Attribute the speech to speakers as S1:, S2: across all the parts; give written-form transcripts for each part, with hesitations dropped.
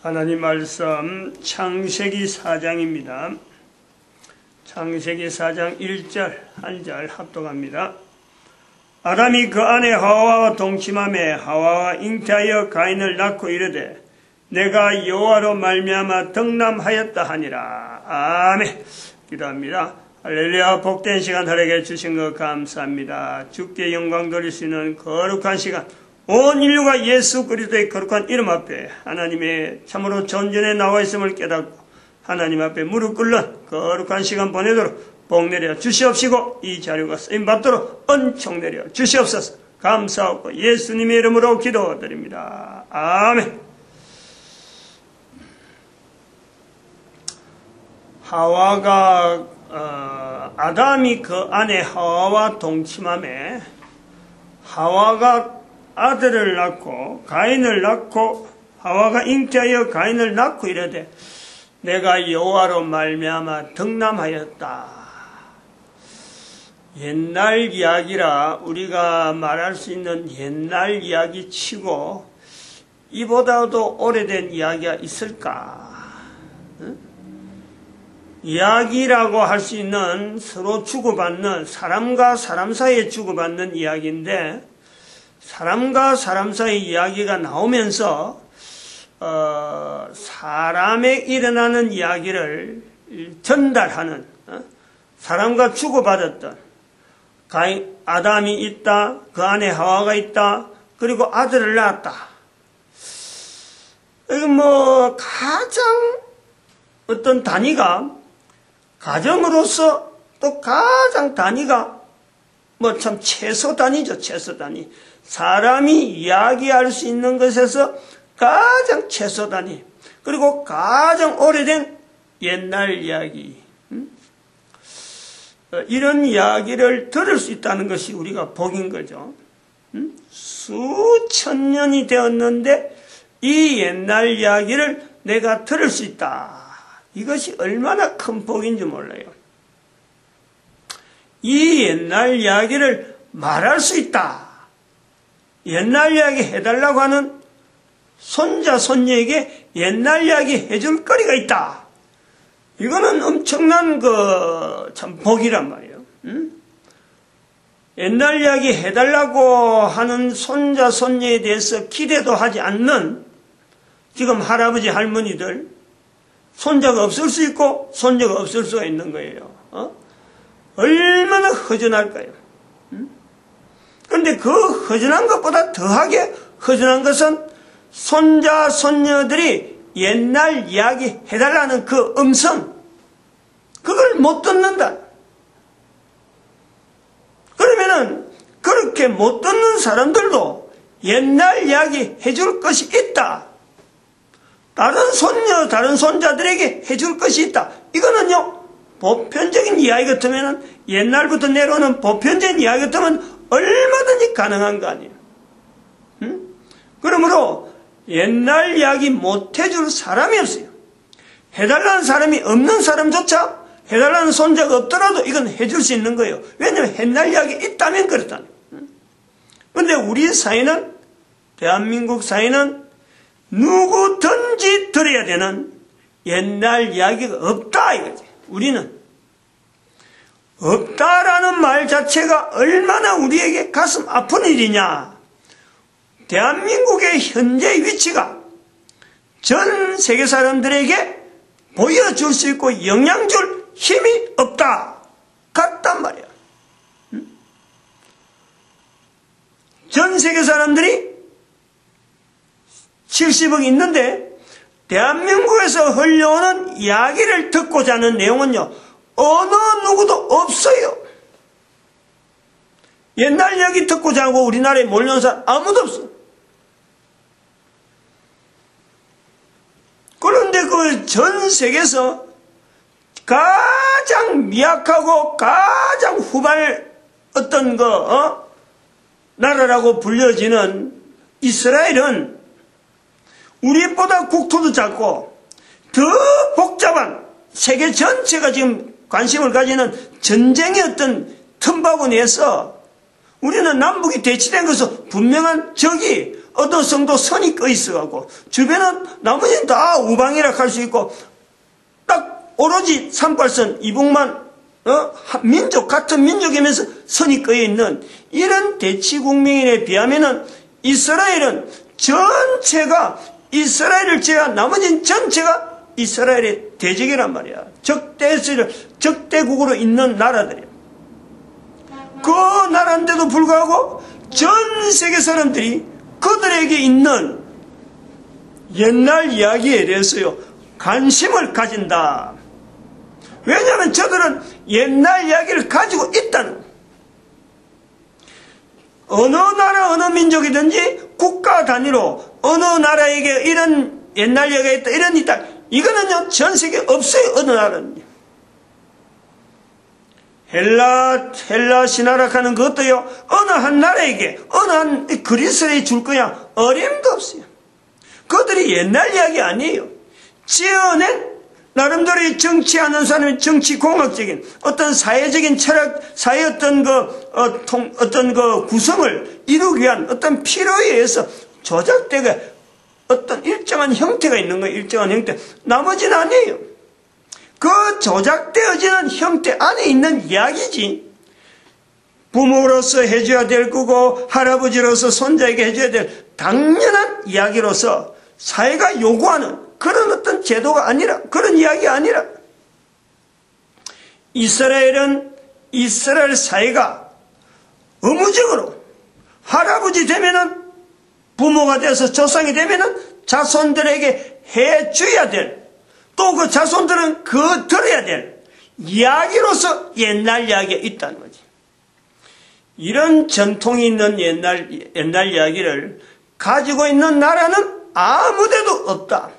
S1: 하나님 말씀 창세기 4장입니다. 창세기 4장 1절 한 절 합독합니다. 아담이 그 아내 하와와 동침하매 하와가 잉태하여 가인을 낳고 이르되 내가 여호와로 말미암아 덕남하였다 하니라. 아멘. 기도합니다. 할렐루야. 복된 시간 하루에게 주신 것 감사합니다. 주께 영광 돌릴 수 있는 거룩한 시간, 온 인류가 예수 그리스도의 거룩한 이름 앞에 하나님의 참으로 전전에 나와 있음을 깨닫고 하나님 앞에 무릎 꿇는 거룩한 시간 보내도록 복 내려 주시옵시고 이 자료가 쓰임받도록 은총 내려 주시옵소서. 감사하고 예수님의 이름으로 기도드립니다. 아멘. 하와가 아담이 그 아내 하와와 동침하매 하와가 아들을 낳고 가인을 낳고 하와가 잉태하여 가인을 낳고 이르되 내가 여호와로 말미암아 덕남하였다. 옛날 이야기라 우리가 말할 수 있는 옛날 이야기 치고 이보다도 오래된 이야기가 있을까? 이야기라고 할 수 있는 서로 주고받는, 사람과 사람 사이에 주고받는 이야기인데, 사람과 사람 사이 이야기가 나오면서 사람에 일어나는 이야기를 전달하는, 사람과 주고받았던 아담이 있다, 그 안에 하와가 있다, 그리고 아들을 낳았다. 이거 가장 어떤 단위가, 가정으로서 또 가장 단위가 참 최소 단위죠. 최소 단위. 사람이 이야기할 수 있는 것에서 가장 최소 단위. 그리고 가장 오래된 옛날 이야기. 이런 이야기를 들을 수 있다는 것이 우리가 복인 거죠. 수천 년이 되었는데 이 옛날 이야기를 내가 들을 수 있다. 이것이 얼마나 큰 복인지 몰라요. 이 옛날 이야기를 말할 수 있다. 옛날 이야기 해달라고 하는 손자, 손녀에게 옛날 이야기 해줄 거리가 있다. 이거는 엄청난 참 복이란 말이에요. 옛날 이야기 해달라고 하는 손자, 손녀에 대해서 기대도 하지 않는 지금 할아버지, 할머니들, 손자가 없을 수 있고 손녀가 없을 수가 있는 거예요. 얼마나 허전할까요? 그런데 그 허전한 것보다 더하게 허전한 것은 손자, 손녀들이 옛날 이야기 해달라는 그 음성, 그걸 못 듣는다. 그러면은 그렇게 못 듣는 사람들도 옛날 이야기 해줄 것이 있다. 다른 손녀, 다른 손자들에게 해줄 것이 있다. 이거는요, 보편적인 이야기 같으면, 옛날부터 내려오는 보편적인 이야기 같으면 얼마든지 가능한 거 아니에요. 그러므로 옛날 이야기 못 해줄 사람이 없어요. 해달라는 사람이 없는 사람조차 해달라는 손자가 없더라도 이건 해줄 수 있는 거예요. 왜냐하면 옛날 이야기 있다면 그렇다. 그런데 우리 사회는, 대한민국 사회는 누구든지 들어야 되는 옛날 이야기가 없다 이거지. 우리는 없다라는 말 자체가 얼마나 우리에게 가슴 아픈 일이냐. 대한민국의 현재 위치가 전 세계 사람들에게 보여줄 수 있고 영향 줄 힘이 없다 같단 말이야. 전 세계 사람들이 70억 있는데 대한민국에서 흘러오는 이야기를 듣고자 하는 내용은요, 어느 누구도 없어요. 옛날 이야기 듣고자 하고 우리나라에 몰려온 사람 아무도 없어. 그런데 그 전 세계에서 가장 미약하고 가장 후발 나라라고 불려지는 이스라엘은 우리보다 국토도 작고 더 복잡한 세계 전체가 지금 관심을 가지는 전쟁의 틈바구 내에서 우리는 남북이 대치된 것은 분명한 적이 어떤 성도 선이 꺼 있어갖고 주변은 나머지는 다 우방이라 할 수 있고 딱 오로지 38선 이북만 민족 같은 민족이면서 선이 꺼 있는 이런 대치국민에 비하면은 이스라엘은 전체가 이스라엘을 제외한 나머지는 전체가 이스라엘의 대적이란 말이야. 적대국으로 있는 나라들이야. 그 나라인데도 불구하고 전 세계 사람들이 그들에게 있는 옛날 이야기에 대해서요 관심을 가진다. 왜냐하면 저들은 옛날 이야기를 가지고 있다는 거예요. 어느 나라 어느 민족이든지 국가 단위로 어느 나라에게 이런 옛날 이야기가 있다 이런 있다 이거는요 전 세계에 없어요. 어느 나라는요. 헬라 신화락하는 그것도요 어느 한 나라에게 어느 한 그리스에 줄 거야 어림도 없어요. 그들이 옛날 이야기 아니에요. 지어낸 나름대로 정치하는 사람의 정치공학적인 어떤 사회적인 철학, 사회 어떤 구성을 이루기 위한 어떤 필요에 의해서 조작되고 어떤 일정한 형태가 있는 거예요. 일정한 형태. 나머지는 아니에요. 그 조작되어지는 형태 안에 있는 이야기지. 부모로서 해줘야 될 거고 할아버지로서 손자에게 해줘야 될 당연한 이야기로서 사회가 요구하는 그런 어떤 제도가 아니라 그런 이야기 아니라 이스라엘 사회가 의무적으로 할아버지 되면은 부모가 되어서 조상이 되면은 자손들에게 해줘야 될 또 그 자손들은 그 들어야 될 이야기로서 옛날 이야기가 있다는 거지. 이런 전통이 있는 옛날 이야기를 가지고 있는 나라는 아무데도 없다.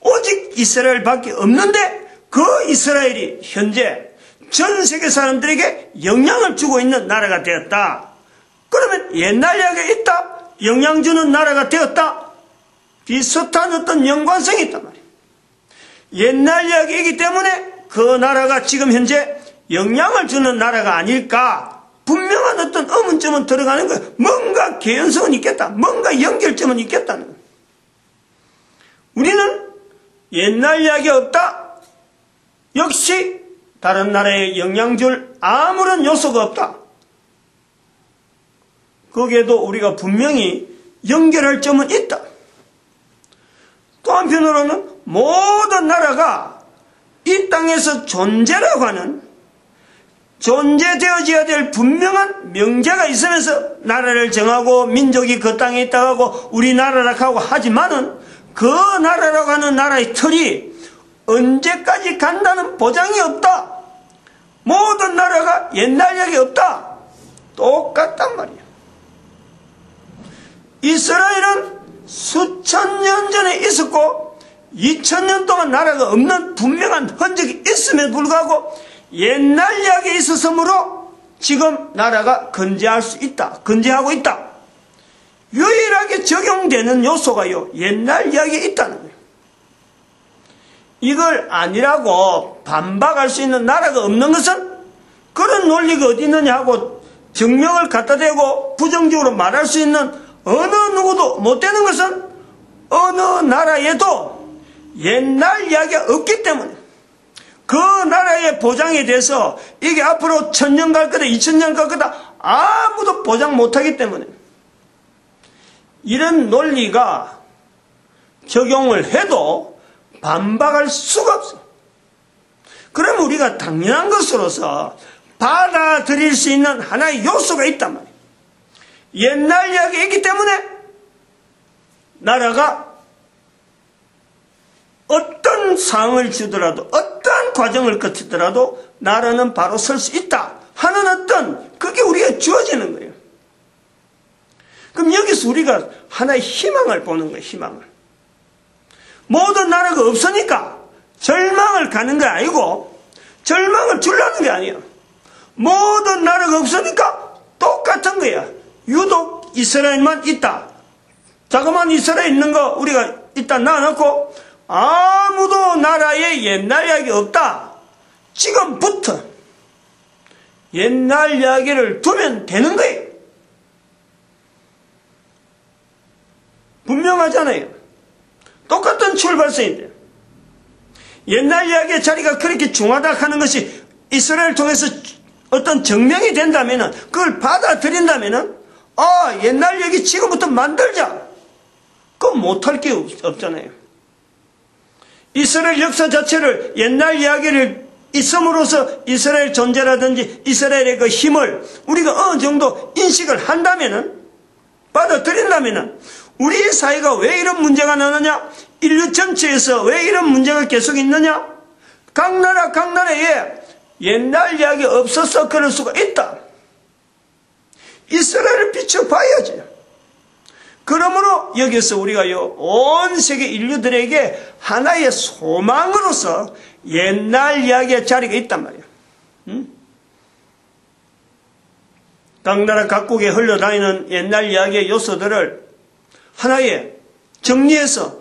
S1: 오직 이스라엘밖에 없는데 그 이스라엘이 현재 전 세계 사람들에게 영향을 주고 있는 나라가 되었다. 그러면 옛날 이야기가 있다. 영향 주는 나라가 되었다. 비슷한 어떤 연관성이 있단 말이에요. 옛날 이야기이기 때문에 그 나라가 지금 현재 영향을 주는 나라가 아닐까. 분명한 어떤 의문점은 들어가는 거예요. 뭔가 개연성은 있겠다. 뭔가 연결점은 있겠다는 거예요. 우리는 옛날 이야기가 없다. 역시 다른 나라에 영향 줄 아무런 요소가 없다. 거기에도 우리가 분명히 연결할 점은 있다. 또 한편으로는 모든 나라가 이 땅에서 존재라고 하는 존재되어져야 될 분명한 명제가 있으면서 나라를 정하고 민족이 그 땅에 있다고 하고 우리나라라고 하고 하지만은 그 나라라고 하는 나라의 틀이 언제까지 간다는 보장이 없다. 모든 나라가 옛날 이야기 없다. 똑같단 말이야. 이스라엘은 수천 년 전에 있었고 2000년 동안 나라가 없는 분명한 흔적이 있음에도 불구하고 옛날 이야기에 있어서므로 지금 나라가 건재할 수 있다. 건재하고 있다. 유일하게 적용되는 요소가요. 옛날 이야기에 있다는 거예요. 이걸 아니라고 반박할 수 있는 나라가 없는 것은 그런 논리가 어디 있느냐 하고 증명을 갖다 대고 부정적으로 말할 수 있는 어느 누구도 못 되는 것은 어느 나라에도 옛날 이야기가 없기 때문에 그 나라의 보장에 대해서 이게 앞으로 1000년 갈 거다 2000년 갈 거다 아무도 보장 못하기 때문에 이런 논리가 적용을 해도 반박할 수가 없어요. 그러면 우리가 당연한 것으로서 받아들일 수 있는 하나의 요소가 있단 말이에요. 옛날 이야기가 있기 때문에 나라가 어떤 상을 주더라도 어떠한 과정을 거치더라도 나라는 바로 설 수 있다 하는 어떤 그게 우리가 주어지는 거예요. 그럼 여기서 우리가 하나의 희망을 보는 거예요. 희망을. 모든 나라가 없으니까 절망을 가는 게 아니고 절망을 주려는 게 아니에요. 모든 나라가 없으니까 똑같은 거야. 유독 이스라엘만 있다. 자그마한 이스라엘 있는 거 우리가 일단 놔놓고 아무도 나라에 옛날 이야기 없다. 지금부터 옛날 이야기를 두면 되는 거예요. 분명하잖아요. 똑같은 출발선인데 옛날 이야기의 자리가 그렇게 중하다 하는 것이 이스라엘을 통해서 어떤 증명이 된다면 그걸 받아들인다면 옛날 얘기 지금부터 만들자. 그건 못할 게 없잖아요. 이스라엘 역사 자체를 옛날 이야기를 있음으로써 이스라엘 존재라든지 이스라엘의 그 힘을 우리가 어느 정도 인식을 한다면 받아들인다면 우리의 사회가 왜 이런 문제가 나느냐? 인류 전체에서 왜 이런 문제가 계속 있느냐? 각 나라에 옛날 이야기 없어서 그럴 수가 있다. 이스라엘을 비춰봐야지. 그러므로 여기서 우리가요, 온 세계 인류들에게 하나의 소망으로서 옛날 이야기의 자리가 있단 말이에요. 각 나라 각국에 흘러다니는 옛날 이야기의 요소들을 하나의 정리해서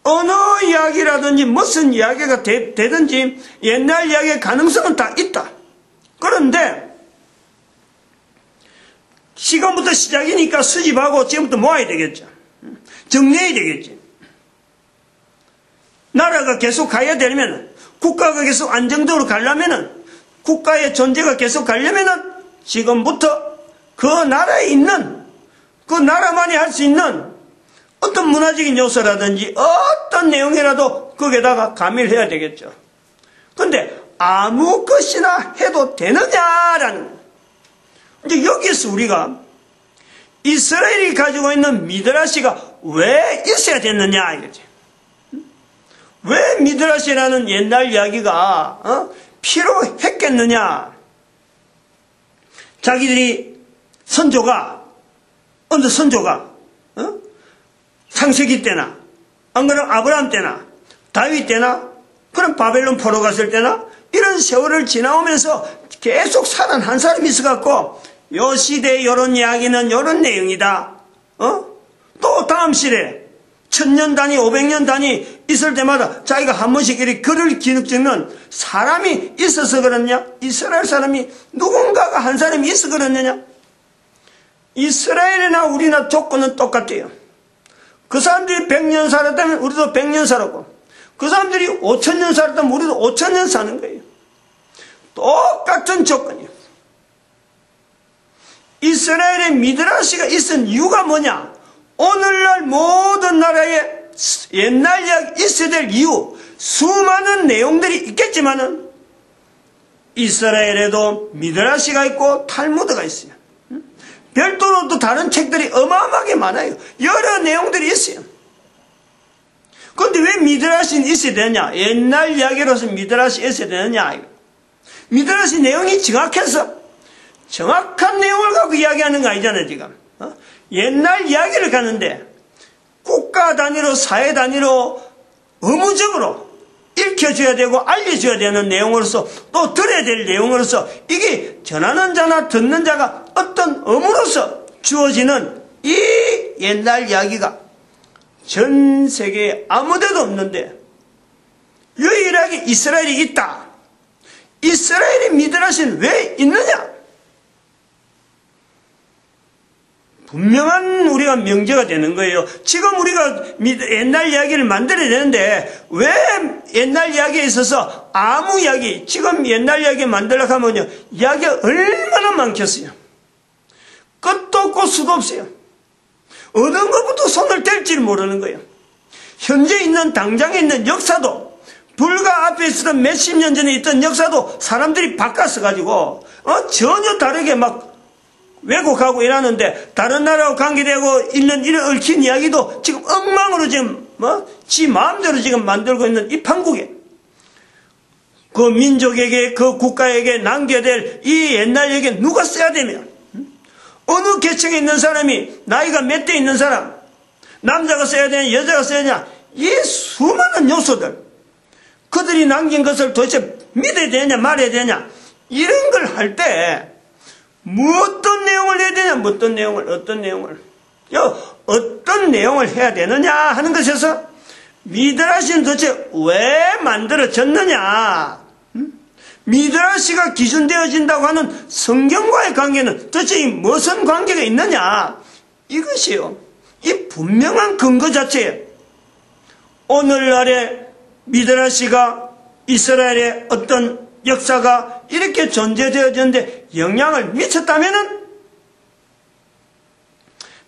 S1: 어느 이야기라든지 무슨 이야기가 되든지 옛날 이야기의 가능성은 다 있다. 그런데 시간부터 시작이니까 수집하고 지금부터 모아야 되겠죠. 정리해야 되겠지. 나라가 계속 가야 되려면, 국가가 계속 안정적으로 가려면, 국가의 존재가 계속 가려면 지금부터 그 나라에 있는, 그 나라만이 할 수 있는 어떤 문화적인 요소라든지 어떤 내용이라도 거기에다가 가미를 해야 되겠죠. 그런데 아무 것이나 해도 되느냐라는 거예요. 이제 여기서 우리가 이스라엘이 가지고 있는 미드라시가 왜 있어야 됐느냐 이거지. 왜 미드라시라는 옛날 이야기가 필요했겠느냐. 자기들이 어느 선조가 창세기 때나 안 그러면 아브라함 때나 다윗 때나 그런 바벨론 포로 갔을 때나 이런 세월을 지나오면서 계속 살아난 사람이 있어갖고 요 시대의 요런 이야기는 요런 내용이다. 또 다음 시대 1000년 단위 500년 단위 있을 때마다 자기가 한 번씩 이렇게 글을 기록 적는 사람이 있어서 그렇냐? 이스라엘 사람이 누군가가 한 사람이 있어서 그렇느냐? 이스라엘이나 우리나 조건은 똑같아요. 그 사람들이 100년 살았다면 우리도 100년 살았고 그 사람들이 5000년 살았다면 우리도 5000년 사는 거예요. 똑같은 조건이에요. 이스라엘의 미드라시가 있은 이유가 뭐냐? 오늘날 모든 나라에 옛날 이야기 있어야 될 이유, 수많은 내용들이 있겠지만은 이스라엘에도 미드라시가 있고 탈무드가 있어요. 별도로 또 다른 책들이 어마어마하게 많아요. 여러 내용들이 있어요. 그런데 왜 미드라시는 있어야 되느냐? 옛날 이야기로서 미드라시 있어야 되느냐? 미드라시 내용이 정확한 내용을 갖고 이야기하는 거 아니잖아요, 지금. 옛날 이야기를 가는데 국가 단위로 사회 단위로 의무적으로 읽혀줘야 되고 알려줘야 되는 내용으로서 또 들어야 될 내용으로서 이게 전하는 자나 듣는 자가 어떤 의무로서 주어지는 이 옛날 이야기가 전 세계에 아무데도 없는데 유일하게 이스라엘이 있다. 이스라엘의 미드라시는 왜 있느냐? 분명한 우리가 명제가 되는 거예요. 지금 우리가 옛날 이야기를 만들어야 되는데 왜 옛날 이야기에 있어서 아무 이야기, 지금 옛날 이야기 만들려고 하면요, 이야기가 얼마나 많겠어요. 끝도 없고 수도 없어요. 어떤 것부터 손을 댈지를 모르는 거예요. 현재 있는 당장에 있는 역사도 불과 앞에 있었던 몇십 년 전에 있던 역사도 사람들이 바꿨어가지고 전혀 다르게 막 왜곡하고 이러는데 다른 나라하고 관계되고 있는 이런 얽힌 이야기도 지금 엉망으로 지금 지 마음대로 지금 만들고 있는 이 판국에 그 민족에게 그 국가에게 남겨야 될 이 옛날 얘기 누가 써야 되면 어느 계층에 있는 사람이 나이가 몇 대 있는 사람 남자가 써야 되냐 여자가 써야 되냐 이 수많은 요소들 그들이 남긴 것을 도대체 믿어야 되냐 말해야 되냐 이런 걸 할 때 어떤 내용을 해야 되냐, 어떤 내용을 해야 되느냐 하는 것에서 미드라시는 도대체 왜 만들어졌느냐, 미드라시가 기준되어진다고 하는 성경과의 관계는 도대체 무슨 관계가 있느냐, 이것이요. 이 분명한 근거 자체예요. 오늘날의 미드라시가 이스라엘의 어떤 역사가 이렇게 존재되어졌는데 영향을 미쳤다면은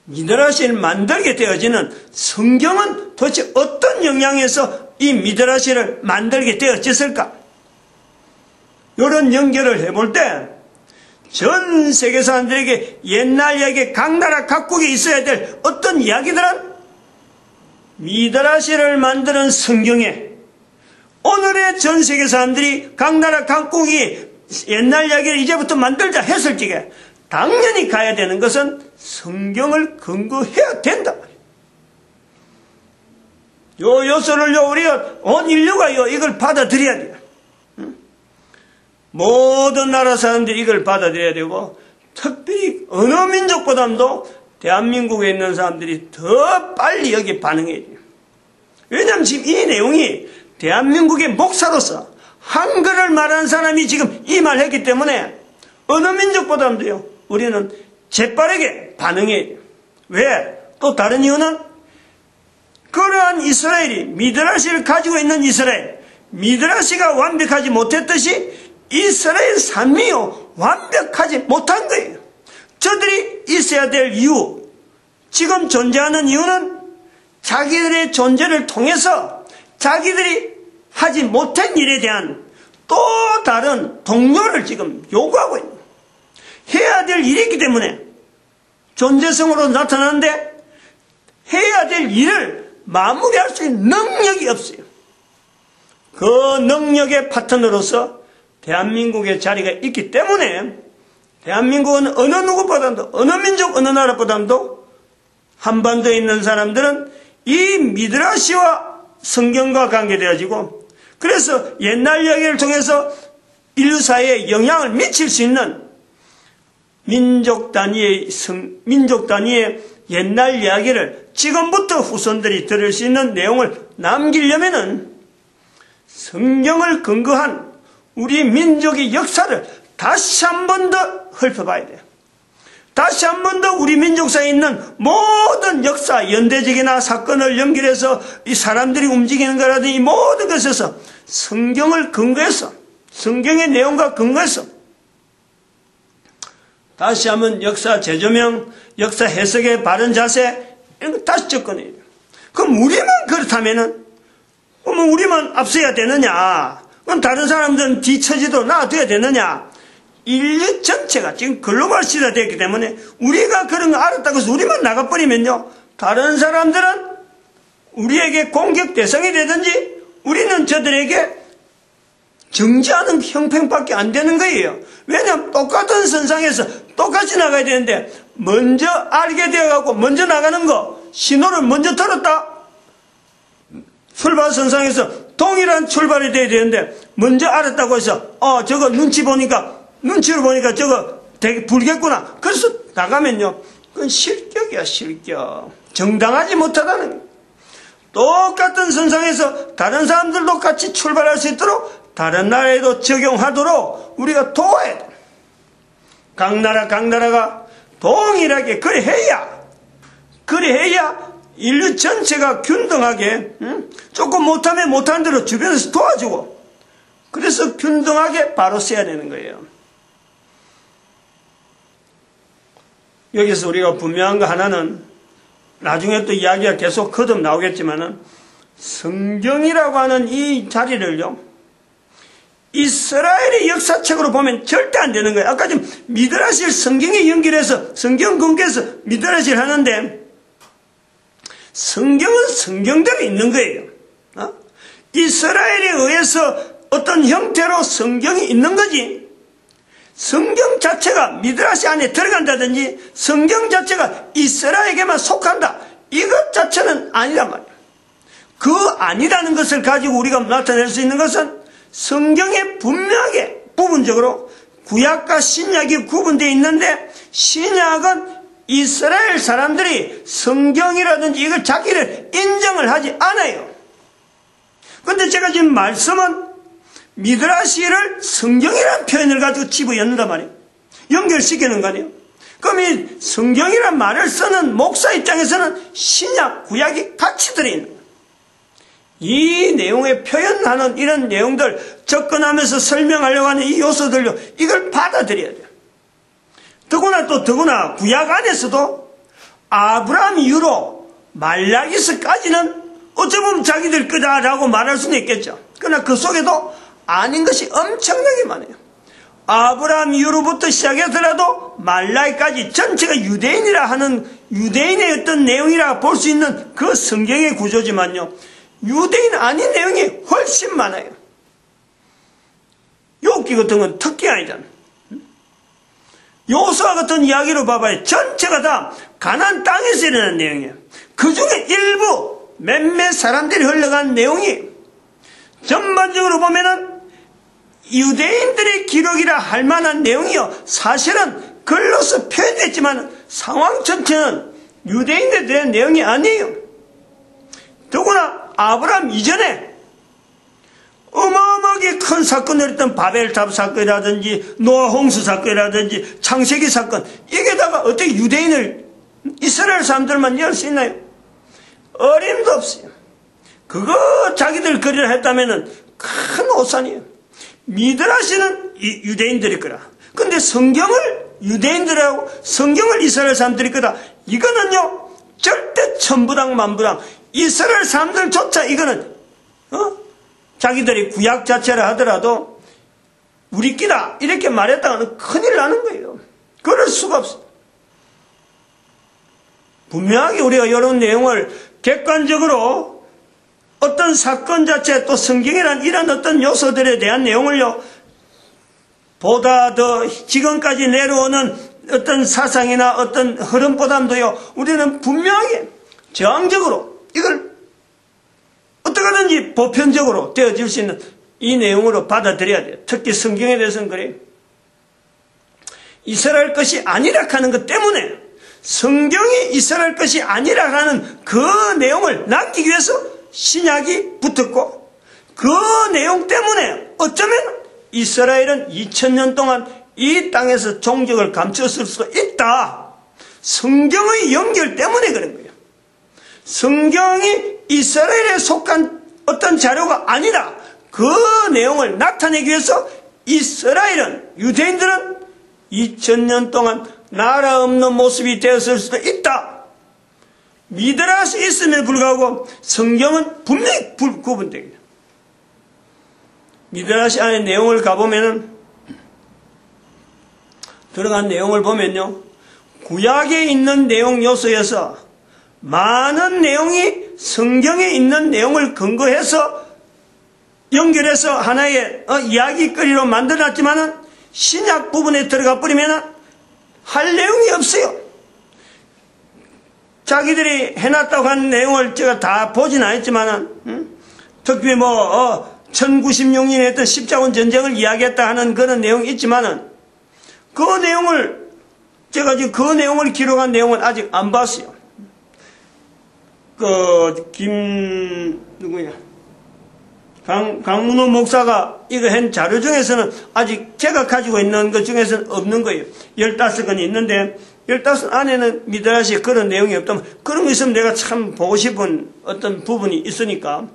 S1: 미드라시를 만들게 되어지는 성경은 도대체 어떤 영향에서 이 미드라시를 만들게 되어졌을까? 이런 연결을 해볼 때 전 세계 사람들에게 옛날 이야기 각 나라 각국에 있어야 될 어떤 이야기들은 미드라시를 만드는 성경에 오늘의 전 세계 사람들이 각 나라 각국이 옛날 이야기를 이제부터 만들자 했을 적에 당연히 가야 되는 것은 성경을 근거해야 된다. 요 요소를요, 우리가 온 인류가요, 이걸 받아들여야 돼요. 모든 나라 사람들이 이걸 받아들여야 되고, 특별히 어느 민족보다도 대한민국에 있는 사람들이 더 빨리 여기 반응해야 돼요. 왜냐하면 지금 이 내용이 대한민국의 목사로서 한글을 말하는 사람이 지금 이 말 했기 때문에 어느 민족보다도요, 우리는 재빠르게 반응해야 돼요. 왜? 또 다른 이유는 그러한 이스라엘이 미드라시를 가지고 있는 이스라엘, 미드라시가 완벽하지 못했듯이 이스라엘 산미요 완벽하지 못한 거예요. 저들이 있어야 될 이유, 지금 존재하는 이유는 자기들의 존재를 통해서 자기들이 하지 못한 일에 대한 또 다른 동료를 지금 요구하고 있는, 해야 될 일이 있기 때문에 존재성으로 나타나는데 해야 될 일을 마무리할 수 있는 능력이 없어요. 그 능력의 파트너로서 대한민국의 자리가 있기 때문에 대한민국은 어느 누구보다도, 어느 민족, 어느 나라보다도 한반도에 있는 사람들은 이 미드라시와 성경과 관계되어지고, 그래서 옛날 이야기를 통해서 인류 사회에 영향을 미칠 수 있는 민족 단위의 옛날 이야기를 지금부터 후손들이 들을 수 있는 내용을 남기려면은 성경을 근거한 우리 민족의 역사를 다시 한 번 더 헐펴봐야 돼요. 다시 한 번 더 우리 민족사에 있는 모든 역사, 연대적이나 사건을 연결해서 이 사람들이 움직이는 거라든지 이 모든 것에서 성경을 근거해서, 성경의 내용과 근거해서 다시 한번 역사 재조명, 역사 해석의 바른 자세, 이런 거 다시 접근해야 돼요. 그럼 우리만 그렇다면은, 그러면 우리만 앞서야 되느냐? 그럼 다른 사람들은 뒤처지도 놔둬야 되느냐? 인류 전체가 지금 글로벌 시대가 됐기 때문에 우리가 그런 거 알았다고 해서 우리만 나가버리면요, 다른 사람들은 우리에게 공격 대상이 되든지 우리는 저들에게 정지하는 형편밖에 안 되는 거예요. 왜냐하면 똑같은 선상에서 똑같이 나가야 되는데 먼저 알게 되어갖고 먼저 나가는 거, 신호를 먼저 들었다, 출발 선상에서 동일한 출발이 돼야 되는데 먼저 알았다고 해서 저거 눈치로 보니까 저거 되게 불겠구나, 그래서 나가면요, 그건 실격이야, 실격. 정당하지 못하다는 거예요. 똑같은 선상에서 다른 사람들도 같이 출발할 수 있도록 다른 나라에도 적용하도록 우리가 도와야 돼. 각 나라가 동일하게 그래야 인류 전체가 균등하게, 조금 못하면 못하는 대로 주변에서 도와주고, 그래서 균등하게 바로 써야 되는 거예요. 여기서 우리가 분명한 거 하나는, 나중에 또 이야기가 계속 거듭 나오겠지만은, 성경이라고 하는 이 자리를요, 이스라엘의 역사책으로 보면 절대 안 되는 거예요. 아까 지금 미드라시를 성경에 연결해서, 성경 근거해서 미드라시를 하는데, 성경은 성경대로 있는 거예요. 이스라엘에 의해서 어떤 형태로 성경이 있는 거지, 성경 자체가 미드라시 안에 들어간다든지 성경 자체가 이스라엘에게만 속한다, 이것 자체는 아니란 말이에요. 그 아니라는 것을 가지고 우리가 나타낼 수 있는 것은 성경에 분명하게 부분적으로 구약과 신약이 구분되어 있는데, 신약은 이스라엘 사람들이 성경이라든지 이걸 자기를 인정을 하지 않아요. 그런데 제가 지금 말씀은 미드라시를 성경이라는 표현을 가지고 집어넣는단 말이에요. 연결시키는 거 아니에요. 그럼 이 성경이란 말을 쓰는 목사 입장에서는 신약, 구약이 같이 들어있는 거예요. 이 내용에 표현하는 이런 내용들, 접근하면서 설명하려고 하는 이 요소들요, 이걸 받아들여야 돼요. 더구나 구약 안에서도 아브라함 이후로 말라기서까지는 어쩌면 자기들 거다라고 말할 수는 있겠죠. 그러나 그 속에도 아닌 것이 엄청나게 많아요. 아브라함 이후로부터 시작해서라도 말라기까지 전체가 유대인이라 하는 유대인의 어떤 내용이라 볼 수 있는 그 성경의 구조지만요, 유대인 아닌 내용이 훨씬 많아요. 욥기 같은 건 특기 아니잖아. 요수아 같은 이야기로 봐봐요. 전체가 다 가나안 땅에서 일어난 내용이에요. 그 중에 일부 몇몇 사람들이 흘러간 내용이 전반적으로 보면은 유대인들의 기록이라 할 만한 내용이요, 사실은 글로서 표현됐지만 상황 전체는 유대인들에 대한 내용이 아니에요. 더구나 아브라함 이전에 어마어마하게 큰 사건을 했던 바벨탑 사건이라든지 노아 홍수 사건이라든지 창세기 사건, 이게다가 어떻게 유대인을, 이스라엘 사람들만 이해할 수 있나요? 어림도 없어요. 그거 자기들 거리를 했다면은 큰 오산이에요. 미드라시는 유대인들이 거라. 근데 성경을 유대인들하고 성경을 이스라엘 사람들이 거다. 이거는요, 절대 천부당 만부당. 이스라엘 사람들조차 이거는 자기들이 구약 자체라 하더라도 우리 끼다 이렇게 말했다가는 큰일 나는 거예요. 그럴 수가 없어요. 분명하게 우리가 이런 내용을 객관적으로 어떤 사건 자체, 또 성경이란 이런 어떤 요소들에 대한 내용을요, 보다 더 지금까지 내려오는 어떤 사상이나 어떤 흐름보다도요, 우리는 분명하게 저항적으로 이걸 어떻게든지 보편적으로 되어질 수 있는 이 내용으로 받아들여야 돼요. 특히 성경에 대해서는 그래요. 이스라엘 것이 아니라 하는 것 때문에, 성경이 이스라엘 것이 아니라 하는 그 내용을 남기기 위해서 신약이 붙었고, 그 내용 때문에 어쩌면 이스라엘은 2000년 동안 이 땅에서 종적을 감췄을 수가 있다. 성경의 연결 때문에 그런 거예요. 성경이 이스라엘에 속한 어떤 자료가 아니라 그 내용을 나타내기 위해서 이스라엘은, 유대인들은 2000년 동안 나라 없는 모습이 되었을 수도 있다. 미드라시 있음에 불구하고 성경은 분명히 구분되게. 미드라시 안에 내용을 가보면은, 들어간 내용을 보면요, 구약에 있는 내용 요소에서 많은 내용이 성경에 있는 내용을 근거해서 연결해서 하나의 이야기거리로 만들어놨지만은 신약 부분에 들어가 버리면은 할 내용이 없어요. 자기들이 해놨다고 하는 내용을 제가 다 보진 않았지만은, 특히 1096년에 했던 십자군 전쟁을 이야기했다 하는 그런 내용이 있지만은, 그 내용을, 제가 지금 그 내용을 기록한 내용은 아직 안 봤어요. 강문호 목사가 이거 한 자료 중에서는 아직 제가 가지고 있는 것 중에서는 없는 거예요. 15건이 있는데 15 안에는 미드라시에 그런 내용이 없다면, 그런 거 있으면 내가 참 보고 싶은 어떤 부분이 있으니까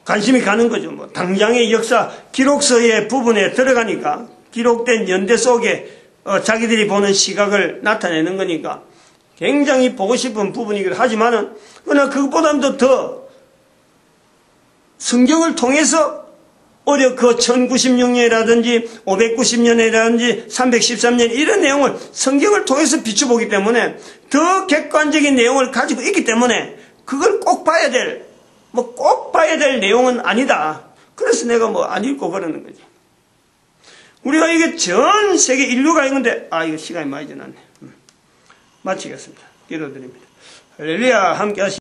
S1: 관심이 가는 거죠. 당장의 역사 기록서의 부분에 들어가니까, 기록된 연대 속에 자기들이 보는 시각을 나타내는 거니까 굉장히 보고 싶은 부분이긴 하지만은, 그러나 그것보다도 더 성경을 통해서 오히려 그 1096년이라든지 590년이라든지 313년 이런 내용을 성경을 통해서 비춰보기 때문에 더 객관적인 내용을 가지고 있기 때문에 그걸 꼭 봐야 될 내용은 아니다. 그래서 내가 안 읽고 그러는 거지. 우리가 이게 전 세계 인류가 있는데, 이거 시간이 많이 지났네. 마치겠습니다. 기도드립니다. 할렐루야. 함께 하시